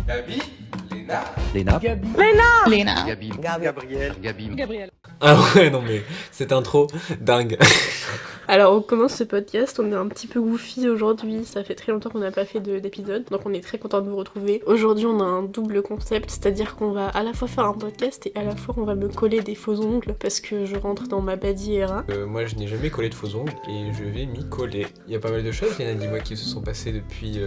Gabi, Léna, Léna. Gabi. Léna. Gabi. Gabriel. Ah ouais, non mais cette intro, dingue. Alors on commence ce podcast, on est un petit peu goofy aujourd'hui, ça fait très longtemps qu'on n'a pas fait d'épisode, donc on est très content de vous retrouver. Aujourd'hui on a un double concept, c'est-à-dire qu'on va à la fois faire un podcast et à la fois on va me coller des faux ongles parce que je rentre dans ma badi era. Moi je n'ai jamais collé de faux ongles et je vais m'y coller. Il y a pas mal de choses, Léna, dis-moi, qui se sont passées depuis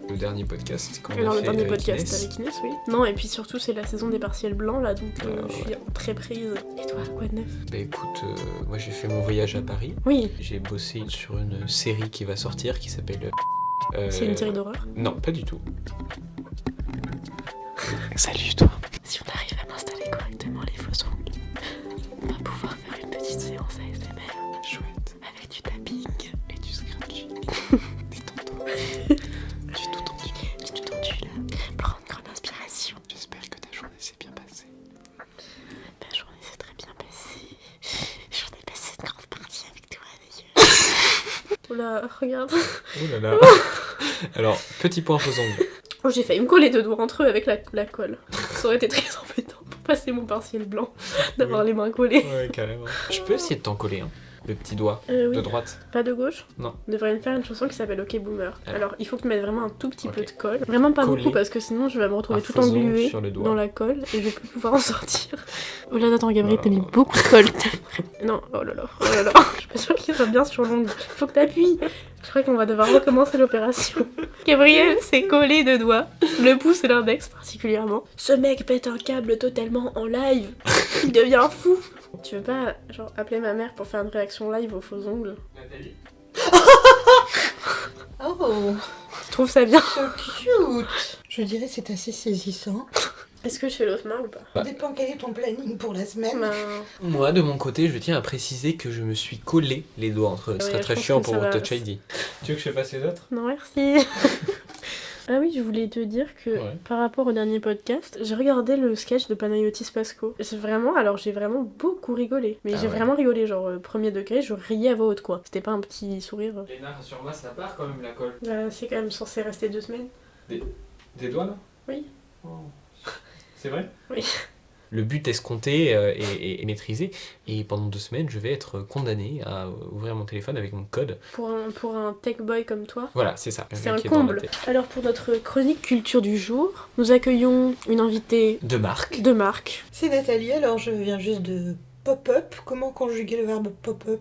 le dernier podcast. Alors le dernier podcast avec Inès, oui. Non, et puis surtout c'est la saison des partiels blancs là, donc je suis très prise. Et toi, quoi de neuf? Bah écoute, moi j'ai fait mon voyage à Paris. Oui. J'ai bossé sur une série qui va sortir qui s'appelle... C'est une série d'horreur? Non, pas du tout. Salut toi. Si on arrive à m'installer correctement les faux ongles, on va pouvoir faire une petite séance ASMR. Chouette. Avec du tapping. Et du scratching. Détends-toi. J'ai tout tendu. J'ai tout tendu là. Prends une grande inspiration. J'espère que ta journée s'est bien passée. Ma journée s'est très bien passée. J'en ai passé une grande partie avec toi d'ailleurs. Oula, regarde. Oh là là. Alors, petit point faux ongles. Oh, j'ai failli me coller deux doigts entre eux avec la colle. Ça aurait été très embêtant pour passer mon partiel blanc, d'avoir Oui. les mains collées. Ouais, carrément. Je peux essayer de t'en coller un. Le petit doigt. Oui. De droite. Pas de gauche? Non. On devrait me faire une chanson qui s'appelle Ok Boomer. Alors, il faut que tu mettes vraiment un tout petit Ok. peu de colle. Vraiment pas Coller. beaucoup parce que sinon je vais me retrouver Un tout faux ongle engluée sur le doigt. dans la colle et je vais plus pouvoir en sortir. Oh là là, attends, Gabriel, t'as mis beaucoup de colle. Non, oh là là, oh là là. Je suis pas sûre qu'il soit bien sur l'ongle. Faut que t'appuies. Je crois qu'on va devoir recommencer l'opération. Gabriel s'est collé de doigts, le pouce et l'index particulièrement. Ce mec pète un câble totalement en live. Il devient fou. Tu veux pas, genre, appeler ma mère pour faire une réaction live aux faux ongles? Nathalie. Oh, Tu trouves ça bien? so cute. Je dirais c'est assez saisissant. Est-ce que je fais l'autre main ou pas? Ça dépend quel est ton planning pour la semaine. Ben, Moi, de mon côté, je tiens à préciser que je me suis collé les doigts entre eux. Ce Ouais, serait je très pense chiant que pour ça va. Touch ID. Tu veux que je fasse les autres? non merci. Ah oui, je voulais te dire que Ouais. par rapport au dernier podcast, j'ai regardé le sketch de Panayotis Pasco. C'est vraiment, alors j'ai vraiment beaucoup rigolé. Mais Ah j'ai ouais. vraiment rigolé, genre premier degré, je riais à voix haute quoi. C'était pas un petit sourire. Léna, rassure-moi, ça part quand même la colle. C'est quand même censé rester 2 semaines. Des doigts là? Oui. Oh. C'est vrai? Oui. Le but escompté est maîtrisé et pendant 2 semaines, je vais être condamné à ouvrir mon téléphone avec mon code. Pour un tech boy comme toi. Voilà, c'est ça. C'est mec un qui est dans la comble. tête. Alors pour notre chronique culture du jour, nous accueillons une invitée De marque. de marque. C'est Nathalie, alors je viens juste de pop-up. Comment conjuguer le verbe pop-up?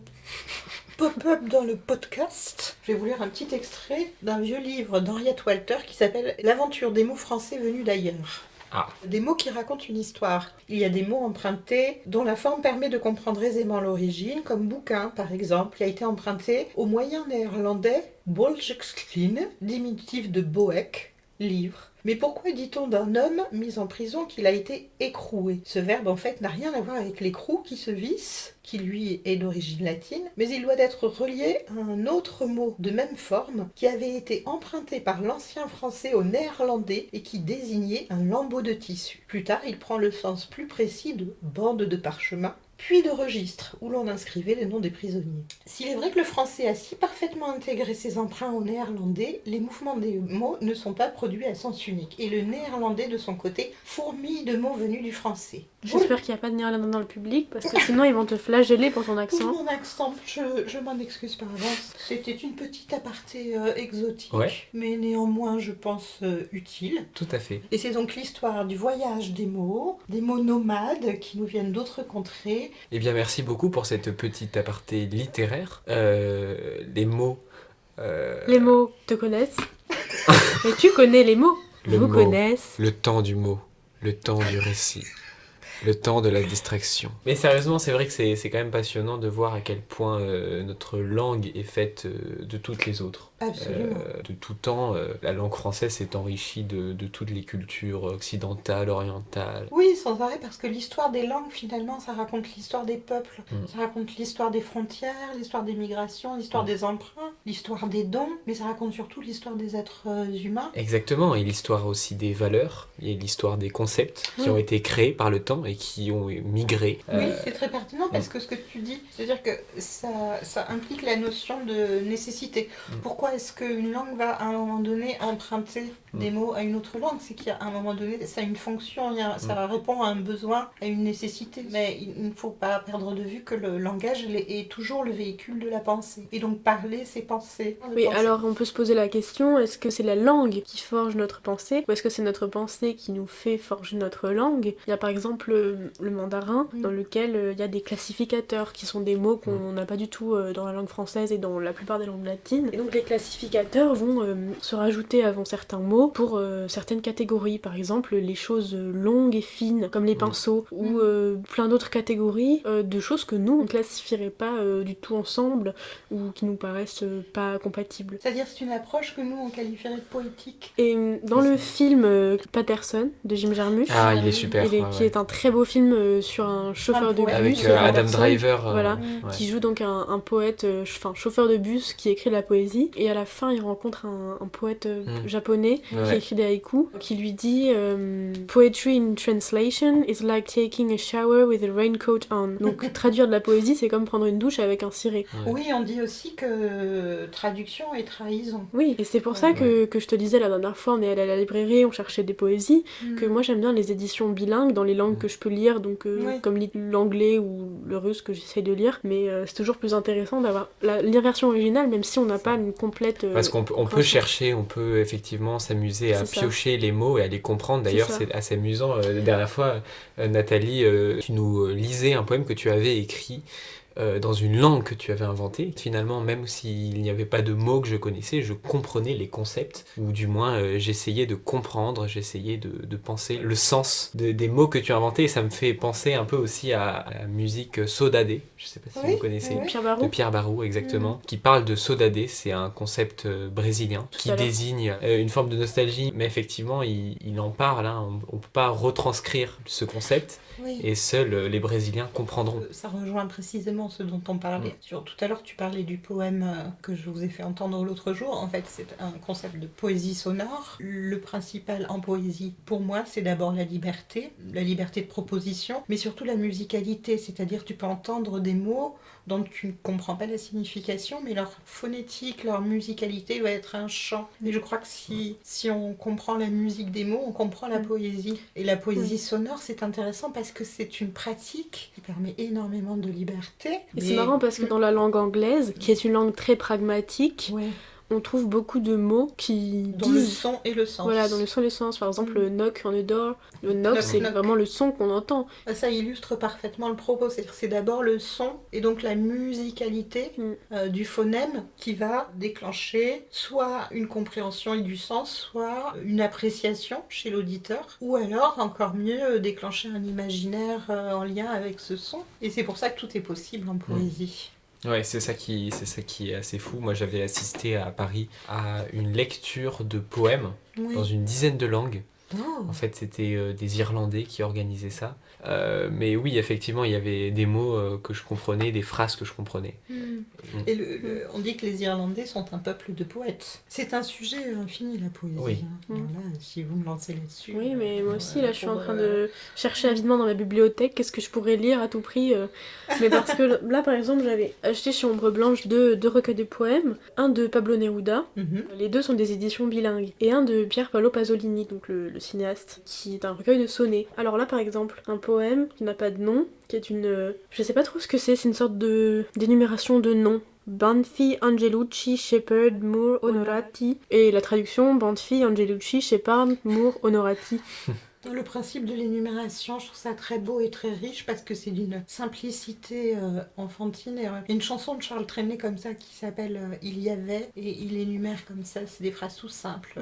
Pop-up dans le podcast. Je vais vous lire un petit extrait d'un vieux livre d'Henriette Walter qui s'appelle L'aventure des mots français venus d'ailleurs. Ah. Des mots qui racontent une histoire. Il y a des mots empruntés dont la forme permet de comprendre aisément l'origine, comme bouquin par exemple, qui a été emprunté au moyen néerlandais Bolskline, diminutif de boek, livre. Mais pourquoi dit-on d'un homme mis en prison qu'il a été écroué? Ce verbe en fait n'a rien à voir avec l'écrou qui se visse, qui lui est d'origine latine, mais il doit être relié à un autre mot de même forme qui avait été emprunté par l'ancien français au néerlandais et qui désignait un lambeau de tissu. Plus tard, il prend le sens plus précis de bande de parchemin, puis de registre, où l'on inscrivait les noms des prisonniers. S'il est vrai que le français a si parfaitement intégré ses emprunts au néerlandais, les mouvements des mots ne sont pas produits à sens unique, et le néerlandais, de son côté, fourmille de mots venus du français. J'espère qu'il n'y a pas de néerlandais dans le public parce que sinon ils vont te flageller pour ton Pour accent. mon accent, je m'en excuse par avance. C'était une petite aparté exotique, Ouais. mais néanmoins, je pense, utile. Tout à fait. Et c'est donc l'histoire du voyage des mots nomades qui nous viennent d'autres contrées. Eh bien, merci beaucoup pour cette petite aparté littéraire. Les mots... Les mots te connaissent. Mais tu connais les mots. Le Vous mot. connaissent. Le temps du mot, le temps du récit, le temps de la distraction. Mais sérieusement, c'est vrai que c'est quand même passionnant de voir à quel point notre langue est faite de toutes les autres. Absolument. De tout temps, la langue française s'est enrichie de toutes les cultures occidentales, orientales. Oui, sans arrêt, parce que l'histoire des langues, finalement, ça raconte l'histoire des peuples. Mm. Ça raconte l'histoire des frontières, l'histoire des migrations, l'histoire des emprunts, l'histoire des dons, mais ça raconte surtout l'histoire des êtres humains. Exactement, et l'histoire aussi des valeurs, et l'histoire des concepts qui ont été créés par le temps et qui ont migré. Oui, c'est très pertinent parce que ce que tu dis, c'est-à-dire que ça implique la notion de nécessité. Pourquoi est-ce qu'une langue va à un moment donné emprunter des mots à une autre langue? C'est qu'à un moment donné, ça a une fonction, ça répond à un besoin, à une nécessité. Mais il ne faut pas perdre de vue que le langage est toujours le véhicule de la pensée. Et donc parler, c'est penser. Oui, alors on peut se poser la question, est-ce que c'est la langue qui forge notre pensée ou est-ce que c'est notre pensée qui nous fait forger notre langue? Il y a par exemple le mandarin dans lequel il y a des classificateurs qui sont des mots qu'on n'a pas du tout dans la langue française et dans la plupart des langues latines. Et donc les classificateurs vont se rajouter avant certains mots pour certaines catégories. Par exemple les choses longues et fines comme les pinceaux ou plein d'autres catégories de choses que nous on ne classifierait pas du tout ensemble ou qui nous paraissent pas compatibles. C'est-à-dire c'est une approche que nous on qualifierait de poétique. Et dans le film Patterson de Jim Jarmusch, il est super, qui est un très beau film sur un chauffeur de bus avec Adam Driver, voilà, qui joue donc un poète, chauffeur de bus qui écrit de la poésie, et à la fin il rencontre un poète japonais qui écrit des haïkus, qui lui dit Poetry in translation is like taking a shower with a raincoat on. Donc traduire de la poésie c'est comme prendre une douche avec un ciré. Oui, on dit aussi que traduction est trahison. Oui, et c'est pour ça que je te disais la dernière fois, on est allé à la librairie, on cherchait des poésies, que moi j'aime bien les éditions bilingues dans les langues que je peux lire, donc comme l'anglais ou le russe que j'essaie de lire, mais c'est toujours plus intéressant d'avoir la version originale, même si on n'a pas une complète... Parce qu'on peut chercher, on peut effectivement s'amuser à piocher les mots et à les comprendre. D'ailleurs, c'est assez amusant. La dernière fois, Nathalie, tu nous lisais un poème que tu avais écrit dans une langue que tu avais inventée. Finalement, même s'il n'y avait pas de mots que je connaissais, je comprenais les concepts, ou du moins j'essayais de comprendre, j'essayais de penser le sens des mots que tu as inventés, et ça me fait penser un peu aussi à la musique Sodadé, je sais pas si vous connaissez, de Pierre Barou, exactement, qui parle de Sodadé, c'est un concept brésilien qui désigne une forme de nostalgie, mais effectivement il en parle, hein, on peut pas retranscrire ce concept, et seuls les Brésiliens comprendront. Ça rejoint précisément ce dont on parlait. Tout à l'heure, tu parlais du poème que je vous ai fait entendre l'autre jour. En fait, c'est un concept de poésie sonore. Le principal en poésie, pour moi, c'est d'abord la liberté de proposition, mais surtout la musicalité. C'est-à-dire, tu peux entendre des mots dont tu ne comprends pas la signification, mais leur phonétique, leur musicalité va être un chant. Et je crois que si on comprend la musique des mots, on comprend la poésie. Et la poésie sonore, c'est intéressant parce que c'est une pratique qui permet énormément de liberté. Et c'est marrant parce que dans la langue anglaise, qui est une langue très pragmatique, on trouve beaucoup de mots qui dans le son et le sens. Voilà, dans le son et le sens. Par exemple, le knock on the door. Le knock, c'est vraiment le son qu'on entend. Ça illustre parfaitement le propos. C'est-à-dire c'est d'abord le son et donc la musicalité du phonème qui va déclencher soit une compréhension et du sens, soit une appréciation chez l'auditeur, ou alors, encore mieux, déclencher un imaginaire en lien avec ce son. Et c'est pour ça que tout est possible en poésie. Ouais, c'est ça qui est assez fou. Moi, j'avais assisté à Paris à une lecture de poèmes dans une dizaine de langues. En fait, c'était des Irlandais qui organisaient ça. Mais oui, effectivement, il y avait des mots que je comprenais, des phrases que je comprenais. Et on dit que les Irlandais sont un peuple de poètes. C'est un sujet infini, la poésie. Oui. Là, si vous me lancez là-dessus... Oui, mais moi aussi, là, je suis en train de chercher avidement dans ma bibliothèque qu'est-ce que je pourrais lire à tout prix. Mais parce que là, par exemple, j'avais acheté chez Ombre Blanche deux recueils de poèmes. Un de Pablo Neruda, les deux sont des éditions bilingues. Et un de Pier Paolo Pasolini, donc le cinéaste, qui est un recueil de sonnets. Alors là, par exemple, un poème qui n'a pas de nom, qui est une... je sais pas trop ce que c'est une sorte d'énumération de noms. Banfi, Angelucci, Shepard, Moore, Honorati. Et la traduction, Banfi, Angelucci, Shepard, Moore, Honorati. Le principe de l'énumération, je trouve ça très beau et très riche parce que c'est d'une simplicité enfantine. Il y a une chanson de Charles Trenet comme ça qui s'appelle Il y avait, et il énumère comme ça, c'est des phrases tout simples.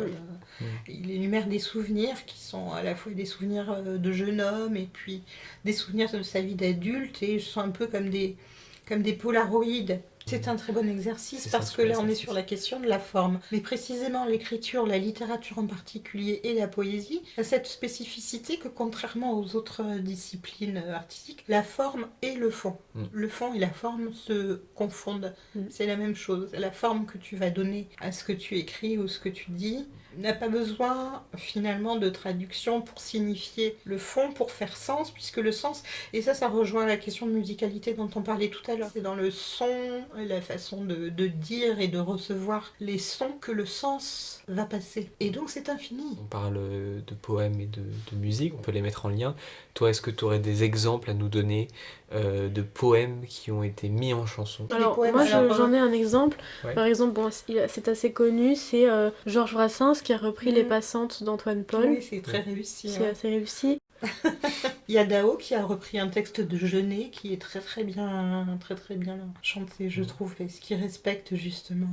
Il énumère des souvenirs qui sont à la fois des souvenirs de jeune homme et puis des souvenirs de sa vie d'adulte, et ce sont un peu comme des polaroïdes. C'est un très bon exercice parce que là on est sur la question de la forme. Mais précisément l'écriture, la littérature en particulier et la poésie a cette spécificité que contrairement aux autres disciplines artistiques, la forme et le fond. Le fond et la forme se confondent. C'est la même chose. La forme que tu vas donner à ce que tu écris ou ce que tu dis n'a pas besoin finalement de traduction pour signifier le fond, pour faire sens, puisque le sens, et ça rejoint la question de musicalité dont on parlait tout à l'heure, c'est dans le son, la façon de dire et de recevoir les sons que le sens va passer. Et donc c'est infini. On parle de poèmes et de musique, on peut les mettre en lien. Toi, est-ce que tu aurais des exemples à nous donner de poèmes qui ont été mis en chanson? Alors, moi j'en ai un exemple. Ouais. Par exemple, bon, c'est assez connu, c'est Georges Brassens qui a repris Les Passantes d'Antoine Paul. Oui, c'est très réussi. C'est assez réussi. Il y a Dao qui a repris un texte de Genet qui est très bien chanté, je trouve, parce qu'il respecte justement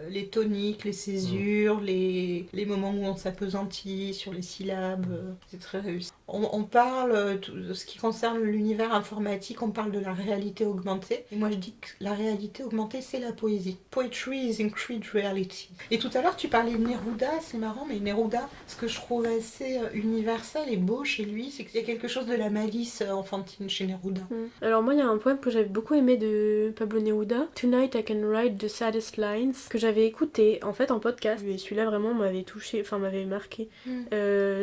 les toniques, les césures, les moments où on s'appesantit sur les syllabes. C'est très réussi. On parle, de ce qui concerne l'univers informatique, on parle de la réalité augmentée. Et moi je dis que la réalité augmentée, c'est la poésie. Poetry is increased reality. Et tout à l'heure tu parlais de Neruda, c'est marrant, mais Neruda, ce que je trouve assez universel et beau chez lui, c'est qu'il y a quelque chose de la malice enfantine chez Neruda. Alors moi il y a un poème que j'avais beaucoup aimé de Pablo Neruda, Tonight I Can Write the Saddest Lines, que j'avais écouté en fait en podcast, et celui-là vraiment m'avait touché, enfin m'avait marqué.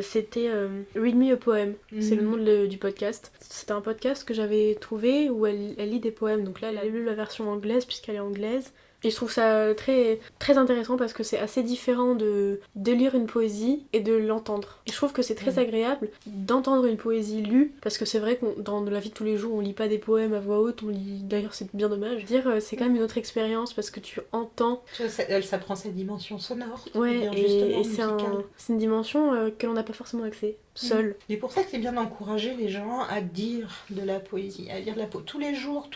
C'était Read Me a Poem, c'est le nom du podcast. C'était un podcast que j'avais trouvé où elle lit des poèmes, donc là elle a lu la version anglaise puisqu'elle est anglaise. Et je trouve ça très, très intéressant parce que c'est assez différent de lire une poésie et de l'entendre. Et je trouve que c'est très agréable d'entendre une poésie lue, parce que c'est vrai que dans la vie de tous les jours, on lit pas des poèmes à voix haute, on lit... D'ailleurs, c'est bien dommage. C'est quand même une autre expérience parce que tu entends... Ça prend sa dimension sonore. Ouais, et c'est une dimension que l'on n'a pas forcément accès. Seul. Et pour ça que c'est bien d'encourager les gens à dire de la poésie, à dire de la tous les jours.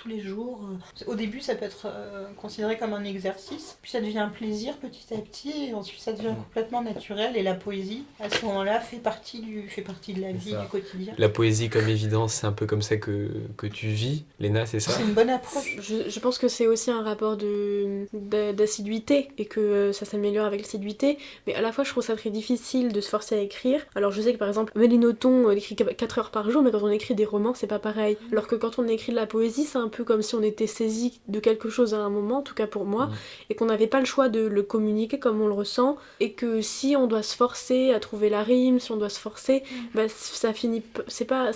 Au début, ça peut être considéré comme un exercice, puis ça devient un plaisir petit à petit, et ensuite ça devient complètement naturel, et la poésie, à ce moment-là, fait partie de la vie, du quotidien. La poésie comme évidence, c'est un peu comme ça que tu vis, Léna, c'est ça? C'est une bonne approche. Je pense que c'est aussi un rapport d'assiduité, et que ça s'améliore avec l'assiduité, mais à la fois je trouve ça très difficile de se forcer à écrire. Alors je sais que par exemple, Méline Nothomb écrit 4 heures par jour, mais quand on écrit des romans, c'est pas pareil. Alors que quand on écrit de la poésie, c'est un peu comme si on était saisi de quelque chose à un moment, en tout cas pour moi, et qu'on n'avait pas le choix de le communiquer comme on le ressent, et que si on doit se forcer à trouver la rime, si on doit se forcer, ça finit... C'est pas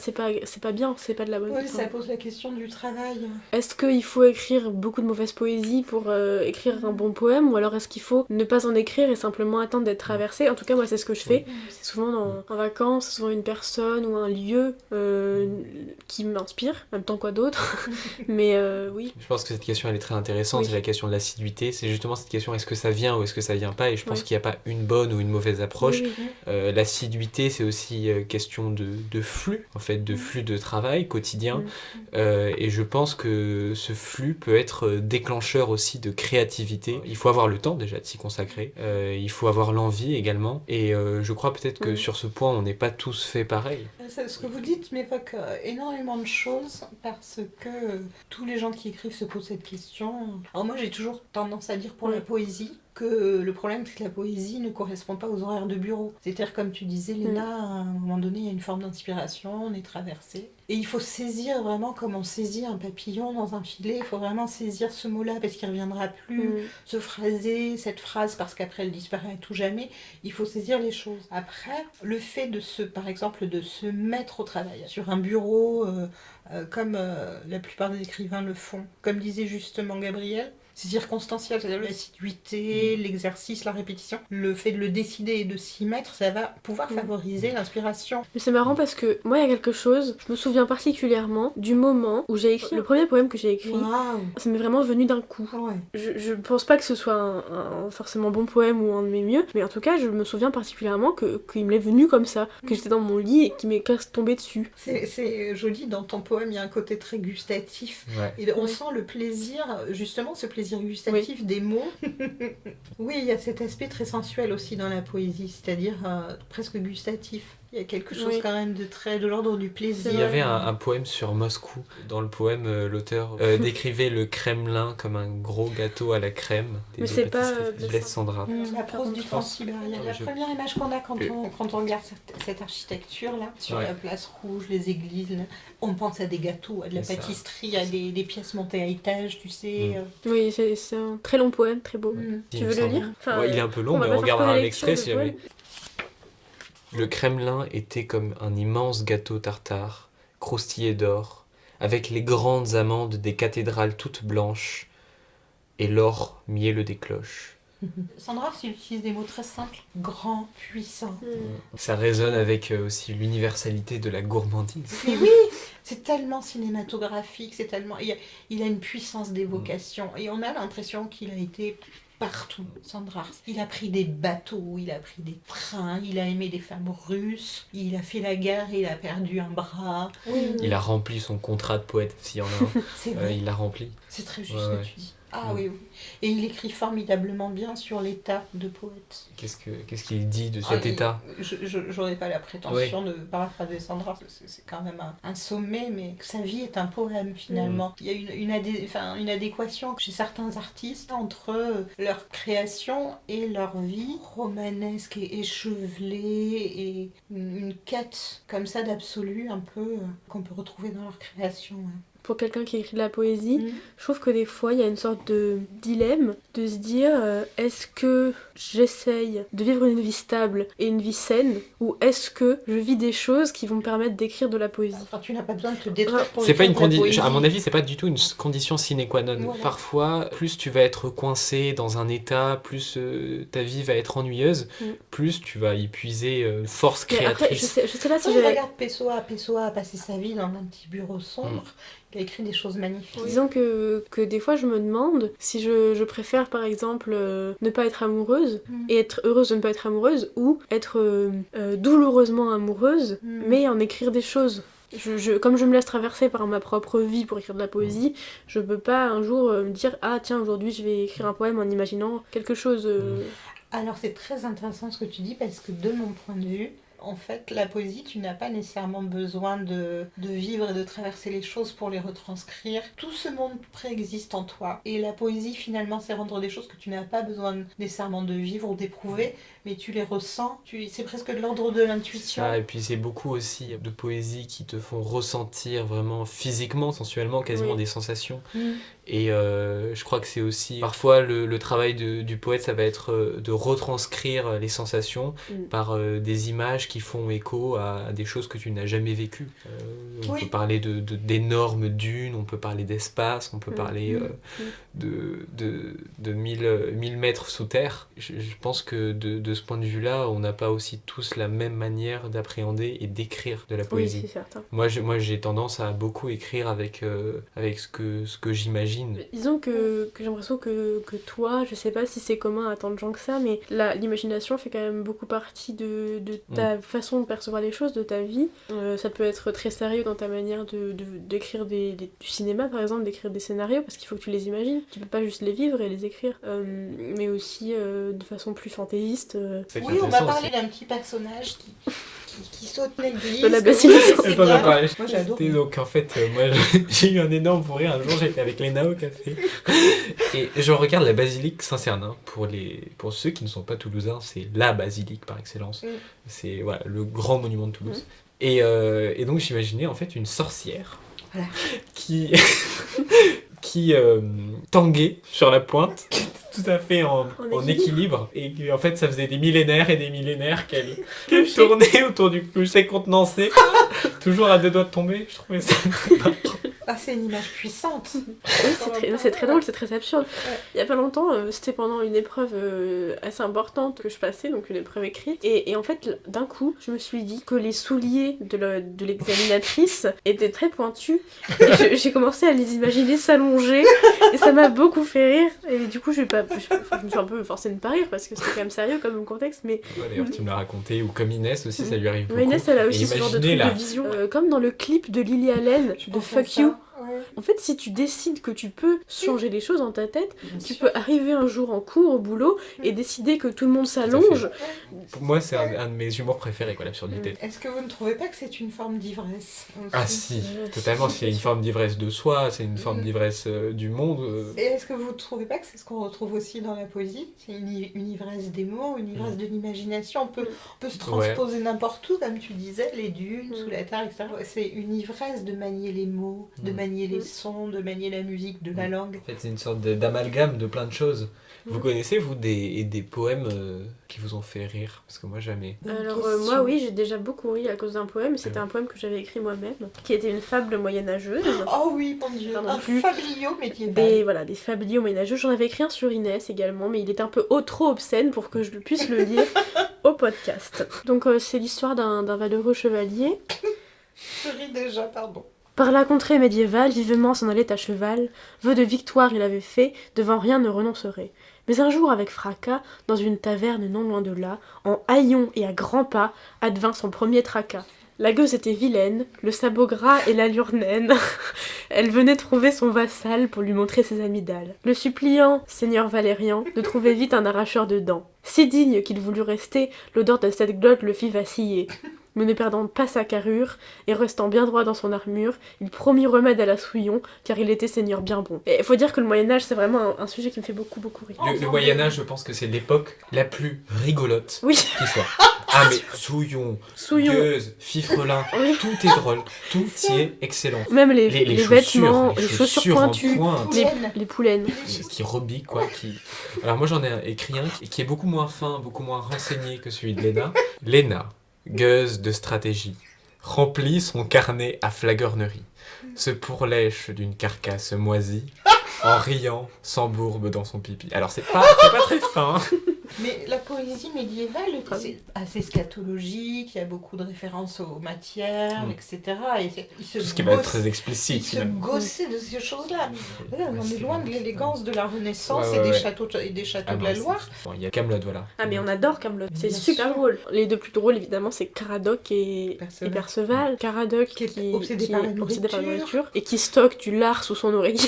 bien, c'est pas de la bonne façon. Ça pose la question du travail. Est-ce qu'il faut écrire beaucoup de mauvaise poésie pour écrire un bon poème, ou alors est-ce qu'il faut ne pas en écrire et simplement attendre d'être traversé? En tout cas, moi, c'est ce que je fais. C'est souvent en vacances, c'est souvent une personne ou un lieu qui m'inspire, en même temps quoi d'autre. Mais oui. Je pense que cette question, elle est très intéressante. C'est la question de l'assiduité. C'est justement cette question, est-ce que ça vient ou est-ce que ça vient pas? Et je pense qu'il n'y a pas une bonne ou une mauvaise approche. L'assiduité, c'est aussi question de flux, en fait, de flux de travail quotidien. Et je pense que ce flux peut être déclencheur aussi de créativité. Il faut avoir le temps déjà de s'y consacrer. Il faut avoir l'envie également. Et je crois peut-être que sur ce point, on n'est pas tous fait pareil. Ce que vous dites m'évoque énormément de choses, parce que tous les gens qui écrivent se posent cette question. Alors moi, j'ai toujours tendance à dire pour la poésie que le problème, c'est que la poésie ne correspond pas aux horaires de bureau. C'est-à-dire, comme tu disais, Léna, à un moment donné, il y a une forme d'inspiration, on est traversé. Et il faut saisir vraiment comme on saisit un papillon dans un filet, il faut vraiment saisir ce mot-là, parce qu'il ne reviendra plus, se phraser cette phrase, parce qu'après, elle disparaît à tout jamais. Il faut saisir les choses. Après, le fait par exemple, de se mettre au travail sur un bureau, comme la plupart des écrivains le font, comme disait justement Gabriel, c'est circonstanciel, c'est-à-dire l'assiduité, l'exercice, la répétition. Le fait de le décider et de s'y mettre, ça va pouvoir favoriser l'inspiration. Mais c'est marrant parce que moi, il y a quelque chose, je me souviens particulièrement du moment où j'ai écrit le premier poème que j'ai écrit. Ça m'est vraiment venu d'un coup. Je pense pas que ce soit un forcément bon poème ou un de mes mieux, mais en tout cas, je me souviens particulièrement qu'il me l'est venu comme ça, que j'étais dans mon lit et qu'il m'est tombé dessus. C'est joli, dans ton poème, il y a un côté très gustatif. Et on sent le plaisir, justement, ce plaisir gustatif des mots. Oui, il y a cet aspect très sensuel aussi dans la poésie, c'est-à-dire presque gustatif. Il y a quelque chose quand même de très de l'ordre du plaisir. Il y avait un poème sur Moscou. Dans le poème, l'auteur décrivait le Kremlin comme un gros gâteau à la crème. Mais c'est pas Blaise Sandra. La prose du Transsibérien. La première image qu'on a quand on regarde cette architecture-là, sur la place rouge, les églises, là, on pense à des gâteaux, à de la pâtisserie, à des pièces montées à étage, tu sais. Oui, c'est un très long poème, très beau. Tu veux le lire? Il est un peu long, mais on regardera un extrait si jamais. Le Kremlin était comme un immense gâteau tartare, croustillé d'or, avec les grandes amandes des cathédrales toutes blanches et l'or mielleux des cloches. Sandra, il utilise des mots très simples, grand, puissant. Ça résonne avec aussi l'universalité de la gourmandise. Mais oui, c'est tellement cinématographique, c'est tellement... Il a une puissance d'évocation et on a l'impression qu'il a été partout, Sandra. Il a pris des bateaux, il a pris des trains, il a aimé des femmes russes, il a fait la guerre, il a perdu un bras. Il a rempli son contrat de poète, s'il y en a un. C'est vrai. Il l'a rempli. C'est très juste ce que tu dis. Ah oui. Et il écrit formidablement bien sur l'état de poète. Qu'est-ce qu'il dit de cet état? J'aurais pas la prétention de paraphraser Sandra, c'est quand même un sommet, mais sa vie est un poème finalement. Il y a une adéquation chez certains artistes entre leur création et leur vie romanesque et échevelée, et une quête comme ça d'absolu un peu qu'on peut retrouver dans leur création. Pour quelqu'un qui écrit de la poésie, je trouve que des fois il y a une sorte de dilemme de se dire est-ce que j'essaye de vivre une vie stable et une vie saine, ou est-ce que je vis des choses qui vont me permettre d'écrire de la poésie? Enfin, tu n'as pas besoin de te détruire pour c'est pas une condition. À mon avis, c'est pas du tout une condition sine qua non. Voilà. Parfois, plus tu vas être coincé dans un état, plus ta vie va être ennuyeuse, plus tu vas y puiser force créatrice. Après, je sais pas si regarde Pessoa a passé sa vie dans un petit bureau sombre. Il a écrit des choses magnifiques. Disons que des fois je me demande si je préfère par exemple ne pas être amoureuse et être heureuse de ne pas être amoureuse, ou être douloureusement amoureuse mais en écrire des choses. Comme je me laisse traverser par ma propre vie pour écrire de la poésie, je peux pas un jour me dire ah tiens aujourd'hui je vais écrire un poème en imaginant quelque chose. Alors c'est très intéressant ce que tu dis, parce que de mon point de vue, en fait, la poésie, tu n'as pas nécessairement besoin de vivre et de traverser les choses pour les retranscrire. Tout ce monde préexiste en toi. Et la poésie, finalement, c'est rendre des choses que tu n'as pas besoin nécessairement de vivre ou d'éprouver, mais tu les ressens. C'est presque de l'ordre de l'intuition. Et puis c'est beaucoup aussi de poésie qui te font ressentir vraiment physiquement, sensuellement, quasiment des sensations. Et je crois que c'est aussi parfois le travail du poète, ça va être de retranscrire les sensations par des images qui font écho à des choses que tu n'as jamais vécues. On peut parler d'énormes dunes, on peut parler d'espace, on peut parler de 1000 mètres sous terre. Je pense que de ce point de vue-là, on n'a pas aussi tous la même manière d'appréhender et d'écrire de la poésie. Oui, c'est certain. Moi j'ai tendance à beaucoup écrire avec ce que j'imagine. Disons que j'ai l'impression que toi, je sais pas si c'est commun à tant de gens que ça, mais l'imagination fait quand même beaucoup partie de ta façon de percevoir les choses, de ta vie. Ça peut être très sérieux dans ta manière d'écrire du cinéma, par exemple, d'écrire des scénarios, parce qu'il faut que tu les imagines. Tu peux pas juste les vivre et les écrire. Mais aussi de façon plus fantaisiste. Oui, on m'a parlé d'un petit personnage qui saute l'église. De la basilique. Moi j'adore. Donc en fait, moi j'ai eu un énorme fou rire. Un jour j'étais avec Léna au café et je regarde la basilique Saint-Cernin. Pour ceux qui ne sont pas toulousains, c'est la basilique par excellence. C'est le grand monument de Toulouse. Et donc j'imaginais en fait une sorcière qui tanguait sur la pointe, tout à fait en équilibre, et en fait ça faisait des millénaires et des millénaires qu'elle tournait autour du clocher contenancé, toujours à 2 doigts de tomber. Je trouvais ça marrant. Ah, c'est une image puissante. Oui, c'est très drôle, c'est très absurde. Il y a pas longtemps, c'était pendant une épreuve assez importante que je passais, donc une épreuve écrite, et en fait, d'un coup, je me suis dit que les souliers de l'examinatrice étaient très pointus, et j'ai commencé à les imaginer s'allonger, et ça m'a beaucoup fait rire, et du coup, je me suis un peu forcée de ne pas rire, parce que c'était quand même sérieux comme contexte, mais... D'ailleurs, tu me l'as raconté, ou comme Inès aussi, ça lui arrive beaucoup. Inès, elle a aussi ce genre de truc de vision. Comme dans le clip de Lily Allen, de Fuck You. En fait, si tu décides que tu peux changer les choses dans ta tête, tu peux arriver un jour en cours au boulot et décider que tout le monde s'allonge. Pour moi, c'est un de mes humours préférés, quoi, l'absurdité. Est-ce que vous ne trouvez pas que c'est une forme d'ivresse aussi? Ah si, totalement, c'est une forme d'ivresse de soi, c'est une forme d'ivresse du monde. Et est-ce que vous ne trouvez pas que c'est ce qu'on retrouve aussi dans la poésie? C'est une ivresse des mots, une ivresse de l'imagination. On peut se transposer n'importe où, comme tu disais, les dunes, sous la terre, etc. C'est une ivresse de manier les mots, de manier les sons, de manier la musique, de la langue. En fait, c'est une sorte d'amalgame de plein de choses. Vous connaissez, vous, des poèmes qui vous ont fait rire? Parce que moi, jamais. Alors, moi, oui, j'ai déjà beaucoup ri à cause d'un poème. C'était un poème que j'avais écrit moi-même, qui était une fable moyenâgeuse. Oh oui, mon Dieu, un fabliau médiéval. Des fabliaux moyenâgeux. J'en avais écrit un sur Inès également, mais il était un peu trop obscène pour que je puisse le lire au podcast. Donc, c'est l'histoire d'un valeureux chevalier. Je ris déjà, pardon. Par la contrée médiévale, vivement s'en allait à cheval, vœu de victoire il avait fait, devant rien ne renoncerait. Mais un jour, avec fracas, dans une taverne non loin de là, en haillons et à grands pas, advint son premier tracas. La gueuse était vilaine, le sabot gras et l'allure naine. Elle venait trouver son vassal pour lui montrer ses amygdales. Le suppliant, seigneur Valérian, de trouver vite un arracheur de dents. Si digne qu'il voulut rester, l'odeur de cette glotte le fit vaciller. Mais ne perdant pas sa carrure, et restant bien droit dans son armure, il promit remède à la souillon, car il était seigneur bien bon. Et il faut dire que le Moyen-Âge, c'est vraiment un sujet qui me fait beaucoup rire. Le Moyen-Âge, je pense que c'est l'époque la plus rigolote qui soit. Ah mais souillon, gueuse, fifrelin, tout est drôle, tout y est excellent. Même les vêtements, les chaussures pointues, pointe. les poulaines. Qui rebique, quoi. Alors moi j'en ai écrit un qui est beaucoup moins fin, beaucoup moins renseigné que celui de Léna. Léna, gueuse de stratégie, remplit son carnet à flagornerie, se pourlèche d'une carcasse moisie, en riant, s'embourbe dans son pipi. Alors c'est pas très fin. Mais la poésie médiévale, c'est assez scatologique, il y a beaucoup de références aux matières, etc. Et tout ce qui va être très explicite. Il se gossait de ces choses-là. Là, on est loin de l'élégance de la Renaissance et des châteaux de la Loire. Il y a Kaamelott, voilà. Ah mais on adore Kaamelott, c'est super drôle. Les deux plus drôles évidemment c'est Caradoc et Perceval. Caradoc qui est obsédé par la nourriture et qui stocke du lard sous son oreiller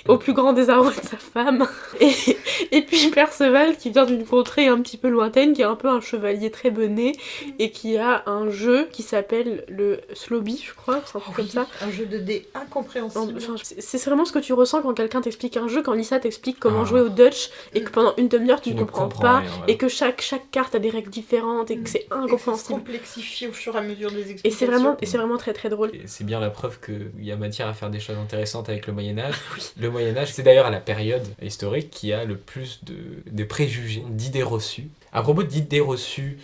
au plus grand désarroi de sa femme. Et puis Perceval qui vient d'une contrée un petit peu lointaine, qui est un peu un chevalier très bené et qui a un jeu qui s'appelle le Slobby, je crois, c'est un truc comme ça. Un jeu de dés incompréhensible. Enfin, c'est vraiment ce que tu ressens quand quelqu'un t'explique un jeu, quand Lisa t'explique comment jouer au Dutch et que pendant une demi-heure tu ne comprends pas rien, voilà. Et que chaque carte a des règles différentes et que c'est incompréhensible. Et c'est complexifié au fur et à mesure des explications. Et c'est vraiment très très drôle. Et c'est bien la preuve qu'il y a matière à faire des choses intéressantes avec le Moyen-Âge. Oui. Le Moyen-Âge, c'est d'ailleurs la période historique qui a le plus de préjugés, d'idées reçues. À propos d'idées reçues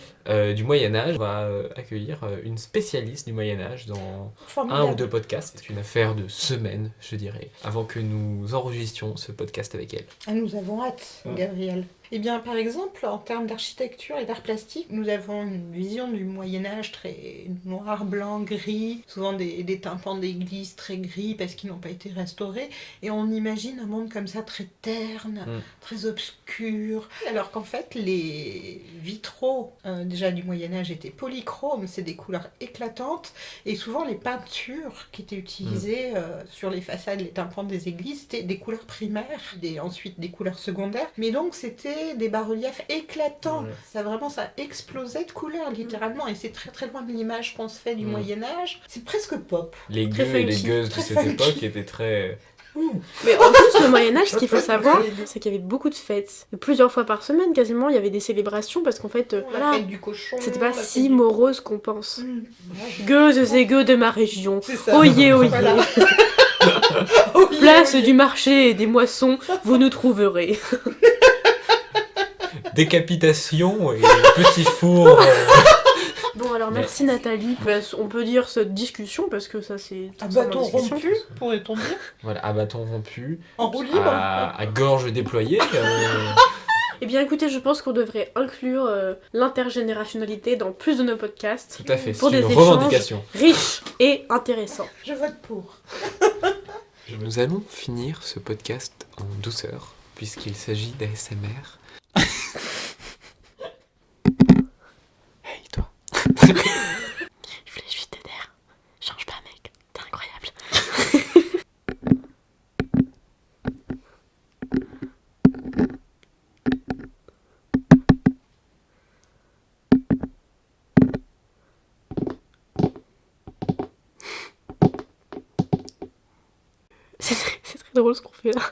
du Moyen-Âge, on va accueillir une spécialiste du Moyen-Âge dans un ou deux podcasts. C'est une affaire de semaines, je dirais, avant que nous enregistrions ce podcast avec elle. Ah, nous avons hâte, Gabriel. Eh bien, par exemple, en termes d'architecture et d'art plastique, nous avons une vision du Moyen-Âge très noir, blanc, gris, souvent des tympans d'église très gris parce qu'ils n'ont pas été restaurés, et on imagine un monde comme ça très terne, très obscur, alors qu'en fait, les vitraux déjà du Moyen-Âge étaient polychromes, c'est des couleurs éclatantes, et souvent les peintures qui étaient utilisées sur les façades, les tympans des églises, c'était des couleurs primaires, ensuite des couleurs secondaires, mais donc c'était des bas-reliefs éclatants. Ça explosait de couleurs, littéralement, et c'est très très loin de l'image qu'on se fait du Moyen-Âge. C'est presque pop. Les gueux et les gueuses de cette époque étaient très... Mais en plus, le Moyen-Âge, ce qu'il faut savoir, c'est qu'il y avait beaucoup de fêtes. Plusieurs fois par semaine, quasiment, il y avait des célébrations, parce qu'en fait, la fête du cochon, c'était pas si morose qu'on pense. Gueuses et gueux de ma région. Oyez, oyez. Voilà. Place du marché et des moissons, vous nous trouverez. Décapitation et petit four. Bon alors merci Nathalie, on peut dire cette discussion parce que ça c'est... À bâton rompu, pourrait-on dire. Voilà, à bâton rompu, en roue libre, à gorge déployée. Eh bien écoutez, je pense qu'on devrait inclure l'intergénérationnalité dans plus de nos podcasts. Tout à fait, pour c'est des une revendication riches et intéressants. Je vote pour. Nous allons finir ce podcast en douceur, puisqu'il s'agit d'ASMR. Hey toi. Je voulais juste t'aider. Change pas mec, t'es incroyable. C'est très drôle ce qu'on fait là.